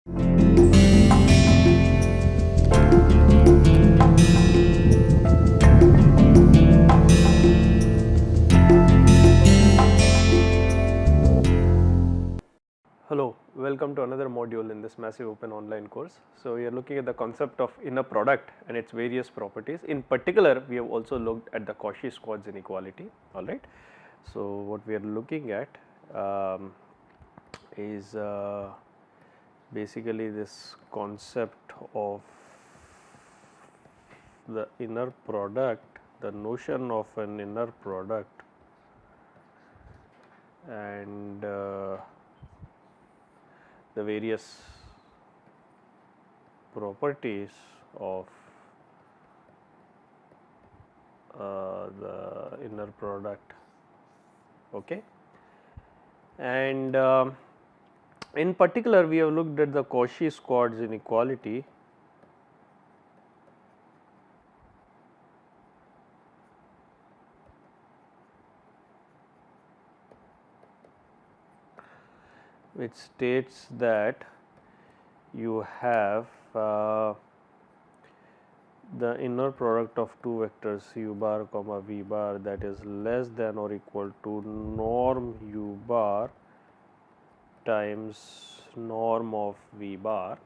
Hello, welcome to another module in this massive open online course. So, we are looking at the concept of inner product and its various properties. In particular, we have also looked at the Cauchy-Squartz inequality, alright. So, what we are looking at is basically this concept of the inner product, the notion of an inner product, and the various properties of the inner product, okay. And in particular, we have looked at the Cauchy-Squartz inequality, which states that you have the inner product of two vectors u bar comma v bar that is less than or equal to norm u bar times norm of v bar.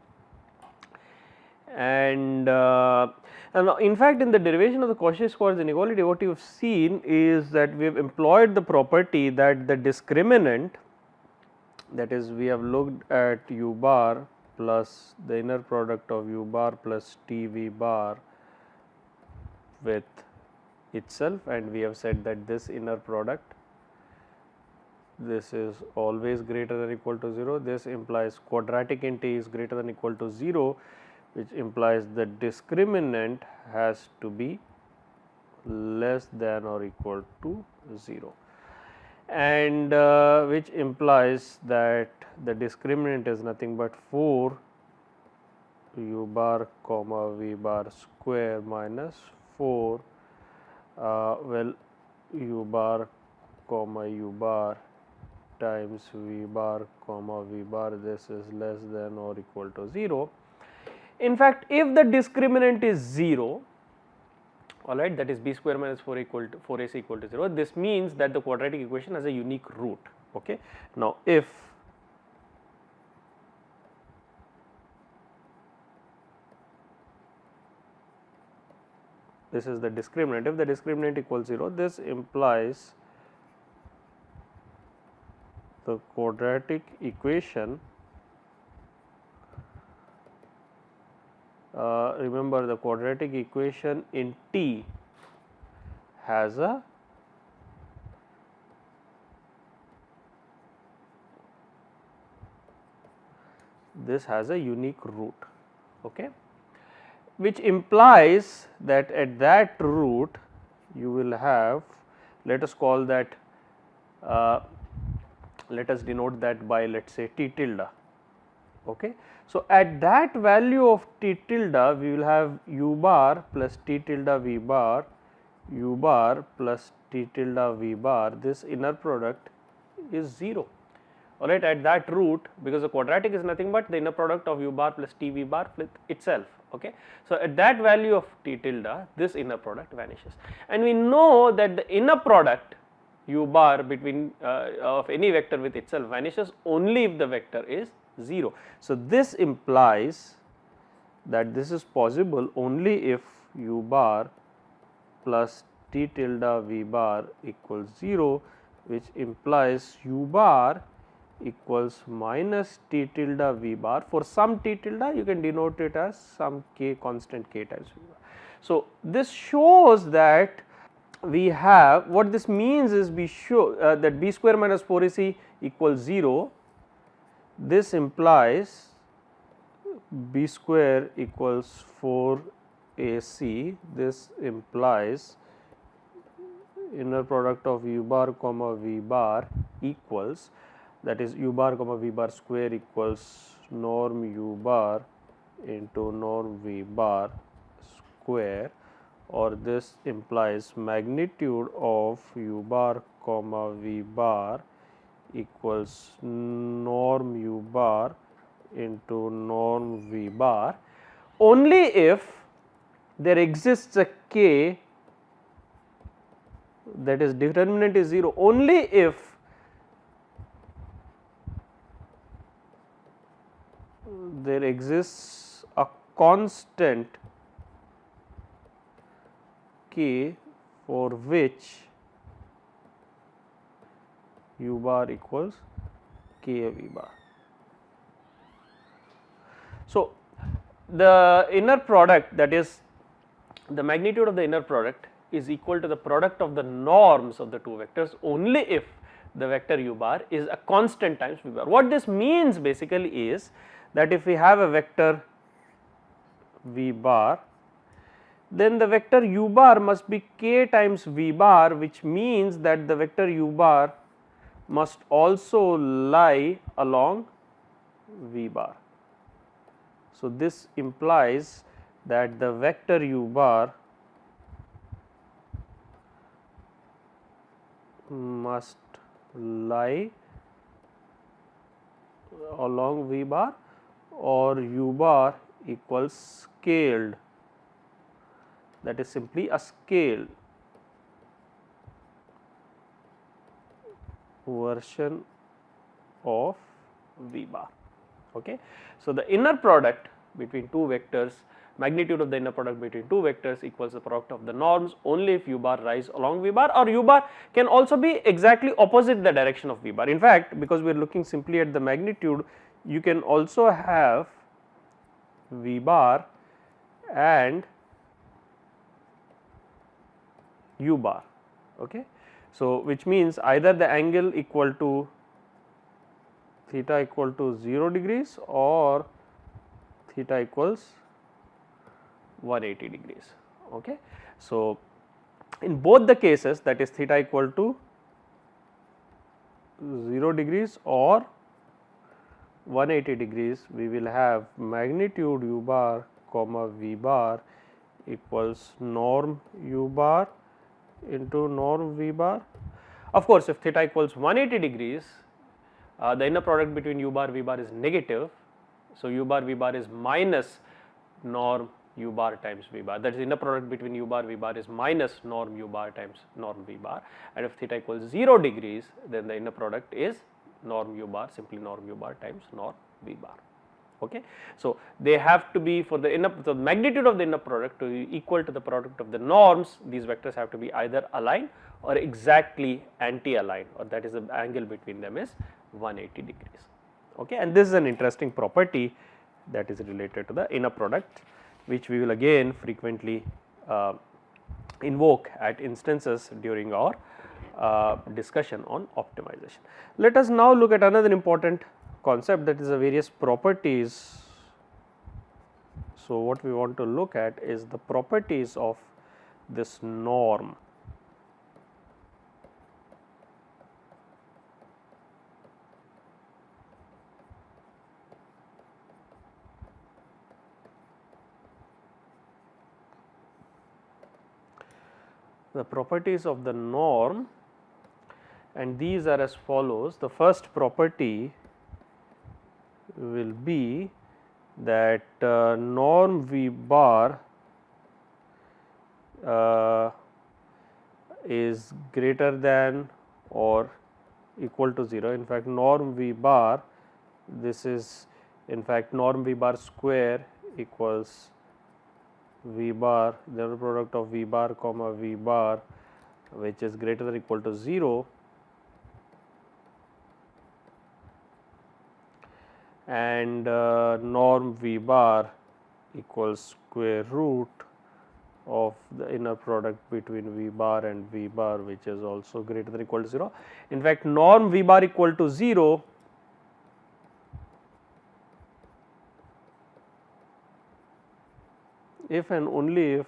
And in fact, in the derivation of the Cauchy-Squartz inequality, what you have seen is that we have employed the property that the discriminant, that is, we have looked at u bar plus the inner product of u bar plus t v bar with itself, and we have said that this inner product, this is always greater than or equal to 0. This implies quadratic in t is greater than or equal to 0, which implies the discriminant has to be less than or equal to 0, and which implies that the discriminant is nothing but 4 u bar comma v bar square minus 4 u bar comma u bar times v bar comma v bar, this is less than or equal to 0. In fact, if the discriminant is 0, alright, that is b square minus 4 equal to 4ac equal to 0, this means that the quadratic equation has a unique root, okay. Now, if this is the discriminant, if the discriminant equals 0, this implies the quadratic equation, remember the quadratic equation in T has a unique root, okay, which implies that at that root you will have, let us call that, let us denote that by, let us say, t tilde, okay. So, at that value of t tilde we will have u bar plus t tilde v bar, u bar plus t tilde v bar, this inner product is 0, alright, at that root, because the quadratic is nothing but the inner product of u bar plus t v bar with itself, okay. So, at that value of t tilde, this inner product vanishes, and we know that the inner product u bar between of any vector with itself vanishes only if the vector is 0. So, this implies that this is possible only if u bar plus t tilde v bar equals 0, which implies u bar equals minus t tilde v bar. For some t tilde, you can denote it as some k constant k times v bar. So, this shows that we have, what this means is we show that b square minus 4ac equals 0. This implies b square equals 4ac, this implies inner product of u bar comma v bar equals, that is u bar comma v bar square equals norm u bar into norm v bar square, or this implies magnitude of u bar comma v bar equals norm u bar into norm V bar only if there exists a k, that is determinant is 0 only if there exists a constant k for which u bar equals k V bar. So, the inner product, that is the magnitude of the inner product, is equal to the product of the norms of the two vectors only if the vector u bar is a constant times v bar. What this means basically is that if we have a vector v bar, then the vector u bar must be k times v bar, which means that the vector u bar must also lie along v bar. So, this implies that the vector u bar must lie along v bar or u bar equals scaled, that is simply a scaled version of v bar. Okay. So, the inner product between two vectors, magnitude of the inner product between two vectors equals the product of the norms only if u bar lies along v bar, or u bar can also be exactly opposite the direction of v bar. In fact, because we are looking simply at the magnitude, you can also have v bar and u bar. Okay. So, which means either the angle equal to theta equal to 0 degrees or theta equals 180 degrees. Okay. So, in both the cases, that is theta equal to 0 degrees or 180 degrees, we will have magnitude u bar comma v bar equals norm u bar into norm v bar. Of course, if theta equals 180 degrees, the inner product between u bar v bar is negative. So, u bar v bar is minus norm u bar times v bar, that is inner product between u bar v bar is minus norm u bar times norm v bar, and if theta equals 0 degrees, then the inner product is norm u bar, simply norm u bar times norm v bar. Okay. So, they have to be for the inner, the magnitude of the inner product to be equal to the product of the norms, these vectors have to be either aligned or exactly anti-aligned, or that is the angle between them is 180 degrees. Okay. And this is an interesting property that is related to the inner product, which we will again frequently invoke at instances during our discussion on optimization. Let us now look at another important concept, that is the various properties. So, what we want to look at is the properties of this norm. The properties of the norm, and these are as follows. The first property will be that norm v bar is greater than or equal to 0. In fact, norm v bar, this is in fact norm v bar square equals v bar, the product of v bar comma v bar, which is greater than or equal to 0, and norm v bar equals square root of the inner product between v bar and v bar, which is also greater than or equal to 0. In fact, norm v bar equal to 0 if and only if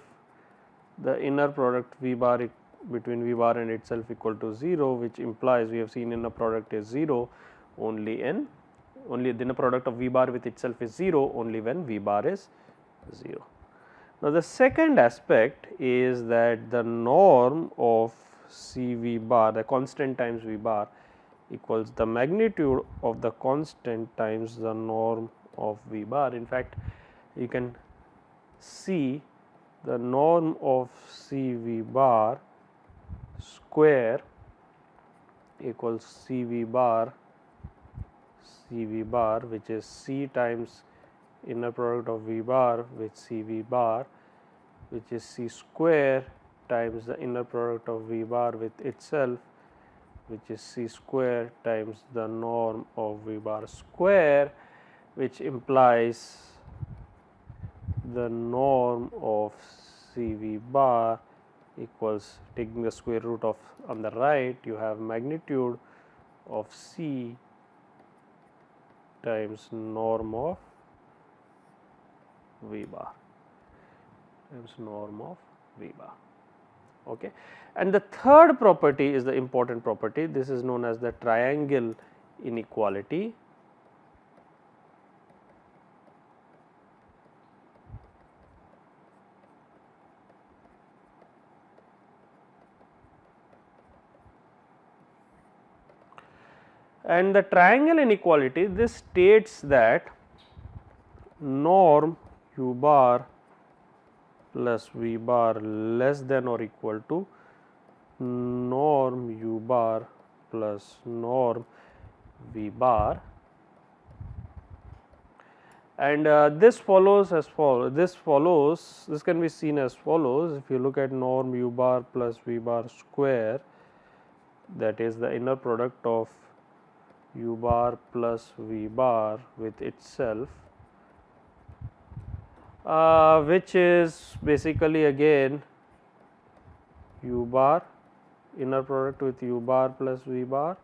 the inner product v bar between v bar and itself equal to 0, which implies we have seen inner product is 0 only in the inner product of v bar with itself is 0 only when v bar is 0. Now, the second aspect is that the norm of C v bar, the constant times v bar, equals the magnitude of the constant times the norm of V bar. In fact, you can see the norm of CV bar square equals CV bar which is C times inner product of V bar with CV bar, which is C square times the inner product of V bar with itself, which is C square times the norm of V bar square, which implies the norm of CV bar equals, taking the square root of on the right, you have magnitude of C times norm of V bar times norm of V bar. Okay. And the third property is the important property. This is known as the triangle inequality. And the triangle inequality, this states that norm U bar plus V bar less than or equal to norm U bar plus norm V bar, and this follows as follows. This can be seen as follows. If you look at norm U bar plus V bar square, that is the inner product of U bar plus V bar with itself, which is basically again U bar inner product with U bar plus V bar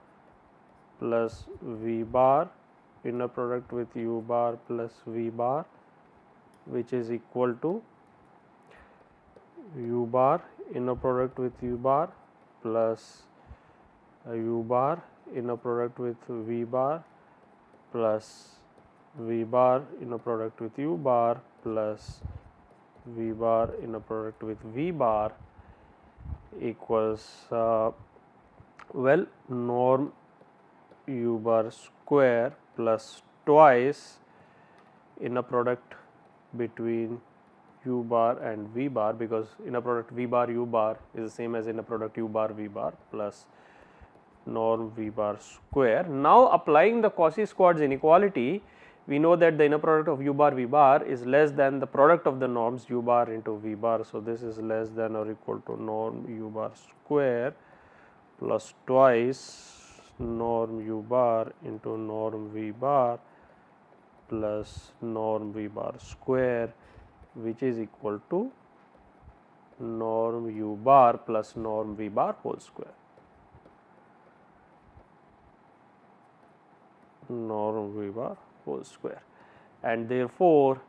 plus V bar inner product with U bar plus V bar, which is equal to U bar inner product with U bar plus U bar inner product with V bar plus V bar inner product with U bar plus V bar inner product with V bar equals norm U bar square plus twice inner product between U bar and V bar, because inner product V bar U bar is the same as inner product U bar V bar plus norm V bar square. Now, applying the Cauchy squartz inequality, we know that the inner product of U bar V bar is less than the product of the norms U bar into V bar. So, this is less than or equal to norm U bar square plus twice norm U bar into norm V bar plus norm V bar square, which is equal to norm U bar plus norm V bar whole square. Norm V bar whole square, and therefore,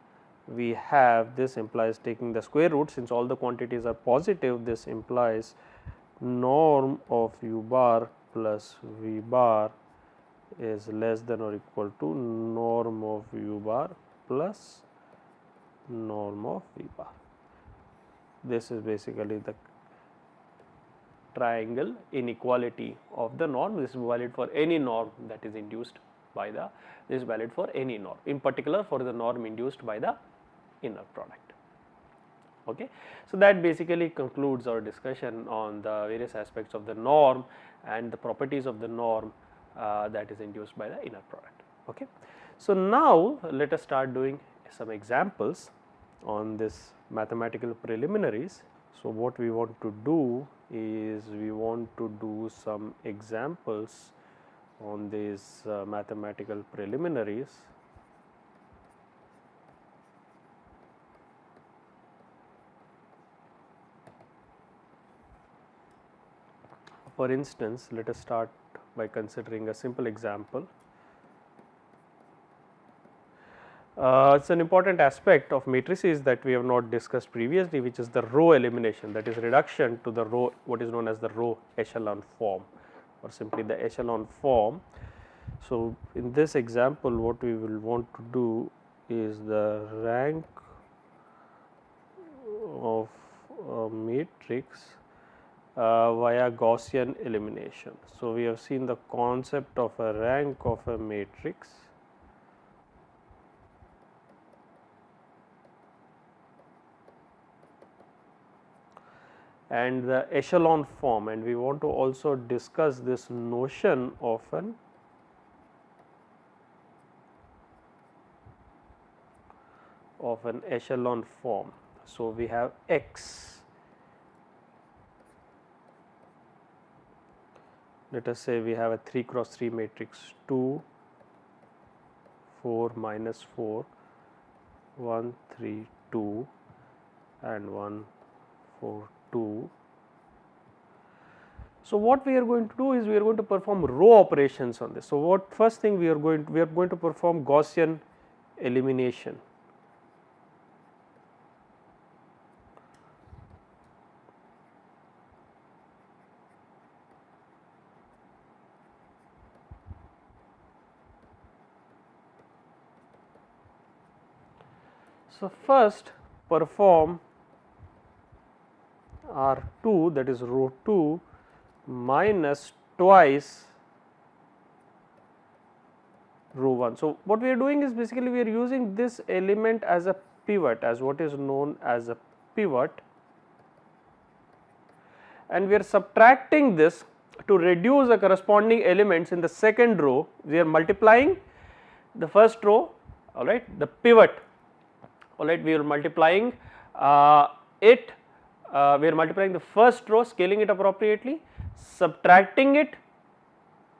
we have, this implies taking the square root, since all the quantities are positive, this implies norm of U bar plus V bar is less than or equal to norm of U bar plus norm of V bar. This is basically the triangle inequality of the norm. This is valid for any norm that is induced by the, this is valid for any norm, in particular for the norm induced by the inner product. Okay. So, that basically concludes our discussion on the various aspects of the norm and the properties of the norm that is induced by the inner product. Okay. So, now let us start doing some examples on this mathematical preliminaries. So, what we want to do is we want to do some examples on these mathematical preliminaries. For instance, let us start by considering a simple example. It's an important aspect of matrices that we have not discussed previously, which is the row elimination, that is reduction to the row, what is known as the row echelon form, or simply the echelon form. So, in this example, what we will want to do is the rank of a matrix via Gaussian elimination. So, we have seen the concept of a rank of a matrix and the echelon form, and we want to also discuss this notion of an echelon form. So, we have X, let us say we have a 3 cross 3 matrix 2, 4 minus 4, 1 3 2 and 1 4 2. So, what we are going to do is we are going to perform row operations on this. So, what first thing we are going to perform Gaussian elimination. So, first perform R2, that is row 2 minus twice row 1. So, what we are doing is basically we are using this element as a pivot, as what is known as a pivot, and we are subtracting this to reduce the corresponding elements in the second row. We are multiplying the first row, all right, the pivot, all right, we are multiplying we are multiplying the first row, scaling it appropriately, subtracting it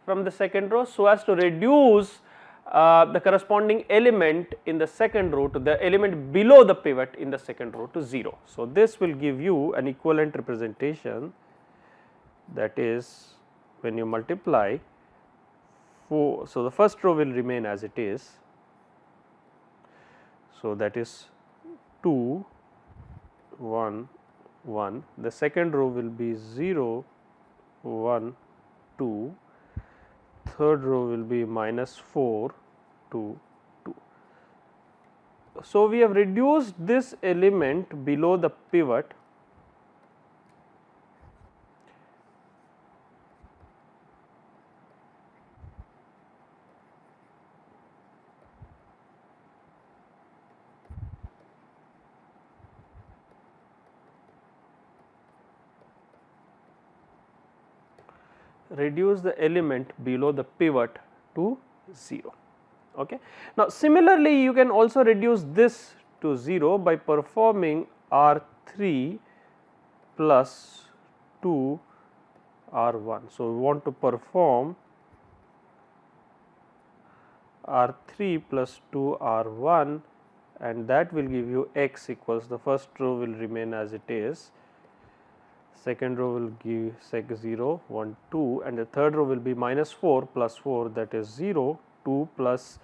from the second row so as to reduce the corresponding element in the second row to the element below the pivot in the second row to 0. So, this will give you an equivalent representation, that is when you multiply 4. So, the first row will remain as it is. So, that is 2 1 1, the second row will be 0 1 2, third row will be minus 4 2 2. So, we have reduced this element below the pivot below the pivot to 0. Okay. Now, similarly, you can also reduce this to 0 by performing R3 plus 2 R1. So, we want to perform R3 plus 2 R1, and that will give you X equals, the first row will remain as it is, second row will give sec 0 1 2, and the third row will be minus 4 plus 4, that is 0, 2 plus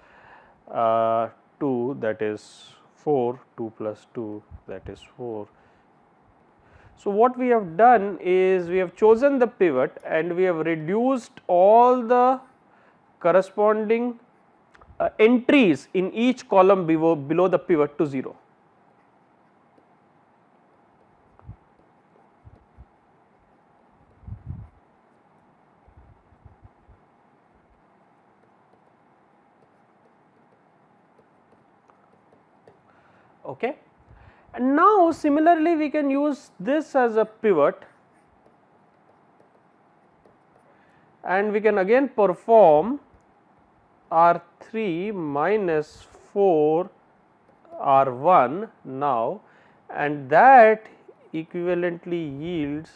2, that is 4, 2 plus 2, that is 4. So, what we have done is we have chosen the pivot and we have reduced all the corresponding entries in each column below the pivot to 0. Okay. And now, similarly, we can use this as a pivot, and we can again perform R3 minus 4 R1 now, and that equivalently yields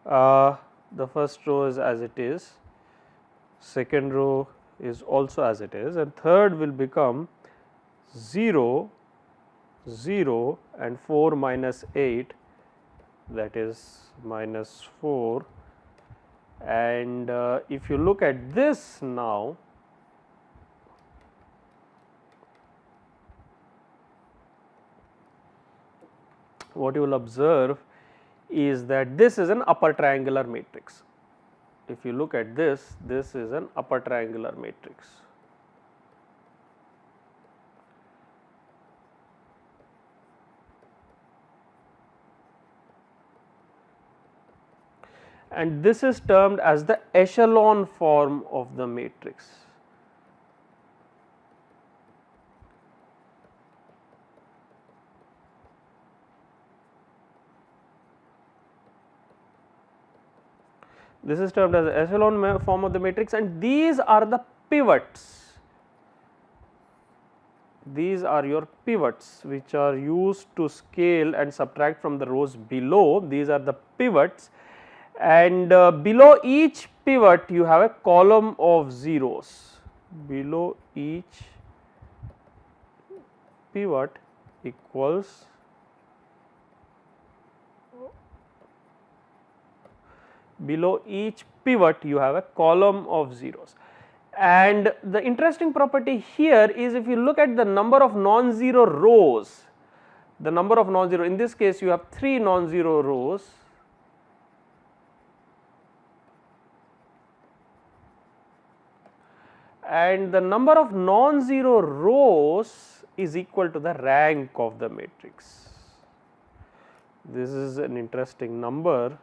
the first row is as it is, second row is also as it is, and third will become 0 0 and 4 minus 8, that is minus 4. And if you look at this now, what you will observe is that this is an upper triangular matrix. If you look at this, this is an upper triangular matrix. And this is termed as the echelon form of the matrix. This is termed as echelon form of the matrix, and these are the pivots. These are your pivots which are used to scale and subtract from the rows below. These are the pivots, and below each pivot you have a column of zeros. Below each pivot equals below each pivot you have a column of zeros. And the interesting property here is, if you look at the number of non-zero rows, the number of non-zero, in this case you have 3 non-zero rows, and the number of non-zero rows is equal to the rank of the matrix. This is an interesting number.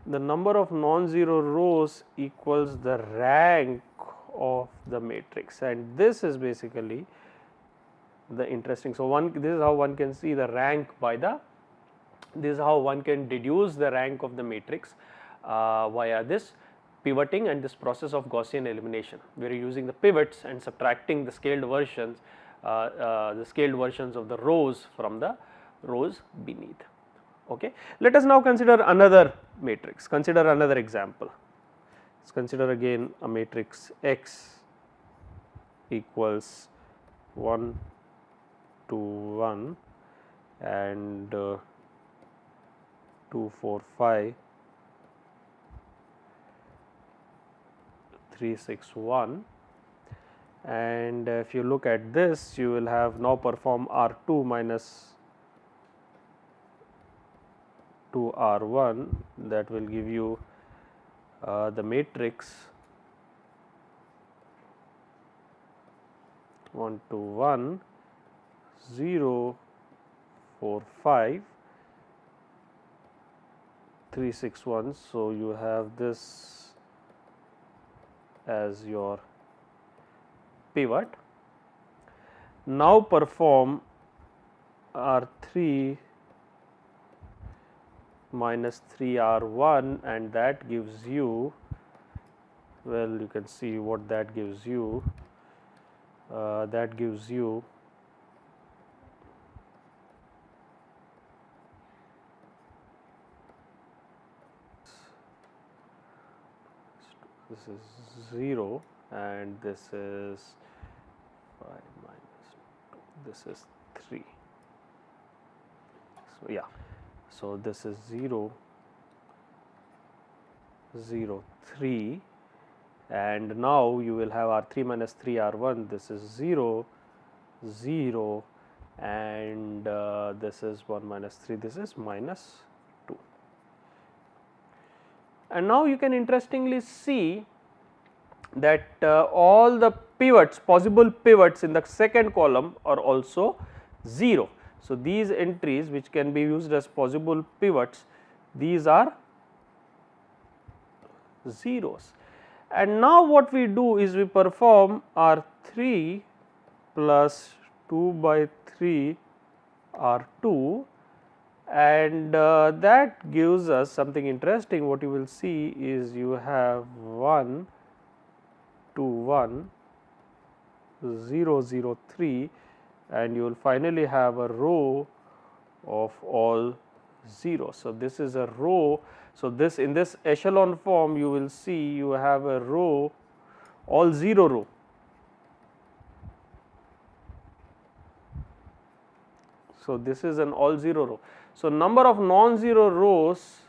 The number of non-zero rows equals the rank of the matrix, and this is basically the interesting. So, this is how one can see the rank by the, this is how one can deduce the rank of the matrix via this pivoting and this process of Gaussian elimination. We are using the pivots and subtracting the scaled versions of the rows from the rows beneath. Okay. Let us now consider another matrix, consider another example. Let us consider again a matrix X equals 1 to 1 and 2, 4, 5, 3, 6, 1, and if you look at this, you will have now perform R2 minus to R1, that will give you the matrix 1 to 1, 0, 4, 5, 3, 6, 1. So, you have this as your pivot. Now, perform R3 minus 3 R1, and that gives you, well, you can see what that gives you. That gives you this is 0 and this is 5 minus 2, this is 3. So, yeah. So, this is 0, 0, 3, and now you will have R3 minus 3 R1, this is 0, 0, and this is 1 minus 3, this is minus 2. And now you can interestingly see that all the pivots, possible pivots in the second column are also 0. So, these entries which can be used as possible pivots, these are zeros. And now what we do is we perform R3 plus 2 by 3 R2, and that gives us something interesting. What you will see is you have 1 2 1 0 0 3, and you will finally have a row of all zeros. So, this is a row. So, this in this echelon form you will see you have a row, all 0 row. So, this is an all 0 row. So, number of non-zero rows,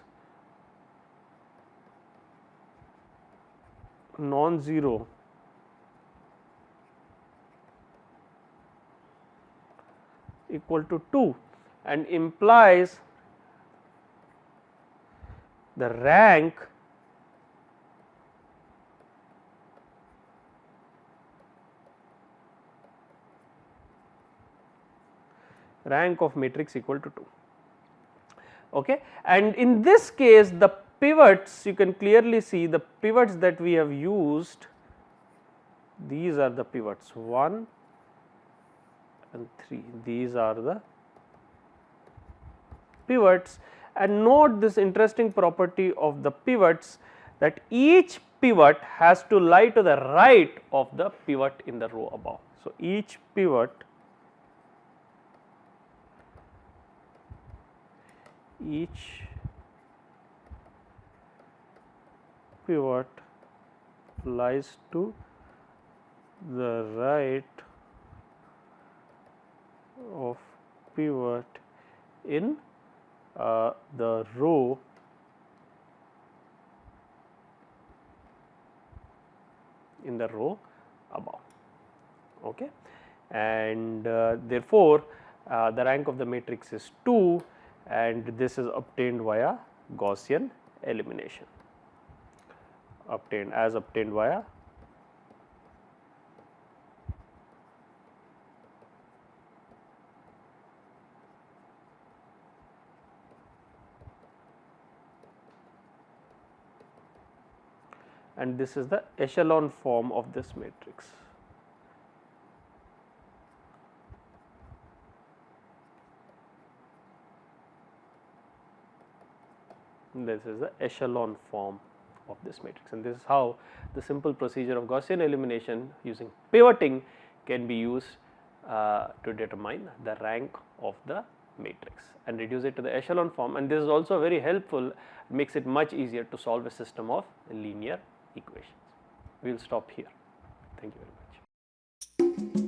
non-zero equal to 2, and implies the rank of matrix equal to 2. Okay. And in this case, the pivots, you can clearly see the pivots that we have used, these are the pivots 1 and 3, these are the pivots. And note this interesting property of the pivots, that each pivot has to lie to the right of the pivot in the row above. So, each pivot lies to the right of pivot in the row above. Okay. And therefore, the rank of the matrix is 2, and this is obtained via Gaussian elimination, obtained via and this is the echelon form of this matrix. This is the echelon form of this matrix, and this is how the simple procedure of Gaussian elimination using pivoting can be used to determine the rank of the matrix and reduce it to the echelon form. And this is also very helpful, makes it much easier to solve a system of linear equations. We will stop here. Thank you very much.